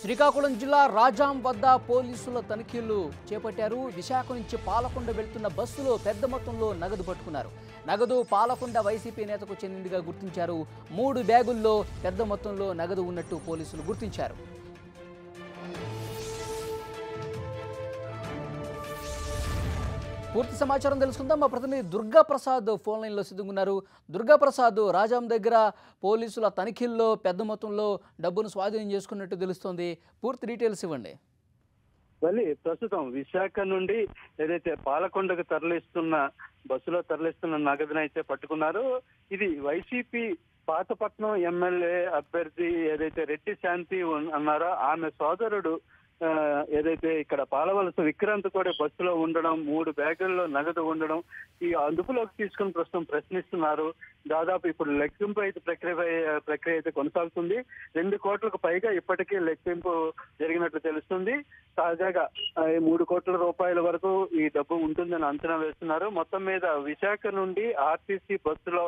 శ్రీకాకుళం జిల్లా రాజాం వద్ద పోలీసుల తనిఖీలు చేపట్టారు. విశాఖ నుంచి పాలకొండ వెళ్తున్న బస్సులో పెద్ద మొత్తంలో నగదు పట్టుకున్నారు. నగదు పాలకొండ వైసీపీ నేతకు చెందిందిగా గుర్తించారు. 3 బ్యాగుల్లో పెద్ద మొత్తంలో నగదు ఉన్నట్టు పోలీసులు గుర్తించారు. పూర్తి సమాచారం తెలుసుకుందాం. మా ప్రతినిధి దుర్గా ప్రసాద్ ఫోన్ లైన్లో సిద్ధంగా. దుర్గా ప్రసాద్, రాజాం దగ్గర పోలీసుల తనిఖీల్లో పెద్ద మొత్తంలో డబ్బును స్వాధీనం చేసుకున్నట్టు తెలుస్తోంది. పూర్తి డీటెయిల్స్ ఇవ్వండి. ప్రస్తుతం విశాఖ నుండి ఏదైతే పాలకొండకు బస్సులో తరలిస్తున్న నగదును అయితే పట్టుకున్నారు. ఇది వైసీపీ పాతపట్నం ఎమ్మెల్యే అభ్యర్థి ఏదైతే రెడ్డి శాంతి అన్నారో ఆమె సోదరుడు ఏదైతే ఇక్కడ పాలవలస విక్రాంత్ కూడా బస్సులో ఉండడం, 3 బ్యాగుల్లో నగదు ఉండడం, ఈ అదుపులోకి తీసుకుని ప్రస్తుతం ప్రశ్నిస్తున్నారు. దాదాపు ఇప్పుడు లెక్కింపు అయితే ప్రక్రియ అయితే కొనసాగుతుంది. 2 కోట్లకు పైగా ఇప్పటికీ లెక్కింపు జరిగినట్లు తెలుస్తుంది. తాజాగా 3 కోట్ల రూపాయల వరకు ఈ డబ్బు ఉంటుందని అంచనా వేస్తున్నారు. మొత్తం మీద విశాఖ నుండి ఆర్టీసీ బస్సులో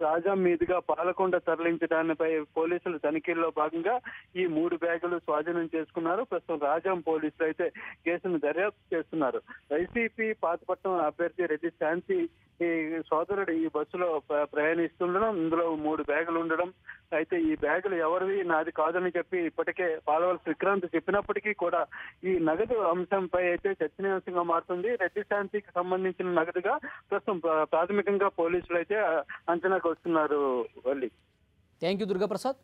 రాజాం మీదుగా పాలకొండ తరలించడానిపై పోలీసులు తనిఖీల్లో భాగంగా ఈ 3 బ్యాగులు స్వాధీనం చేసుకున్నారు. ప్రస్తుతం రాజాం పోలీసులు అయితే కేసును దర్యాప్తు చేస్తున్నారు. వైసీపీ పాతపట్నం అభ్యర్థి రెడ్డి శాంతి ఈ సోదరుడు ఈ బస్సులో ప్రయాణిస్తుండడం, ఇందులో 3 బ్యాగులు ఉండడం, అయితే ఈ బ్యాగులు ఎవరివి నాది కాదని చెప్పి ఇప్పటికే పాలవలస విక్రాంత్ చెప్పినప్పటికీ కూడా ఈ నగదు అంశంపై అయితే చర్చనీయాంశంగా మారుతుంది. రెడ్డి శాంతికి సంబంధించిన నగదుగా ప్రస్తుతం ప్రాథమికంగా పోలీసులు అయితే అంచనాకు వస్తున్నారు. Thank you Durga Prasad.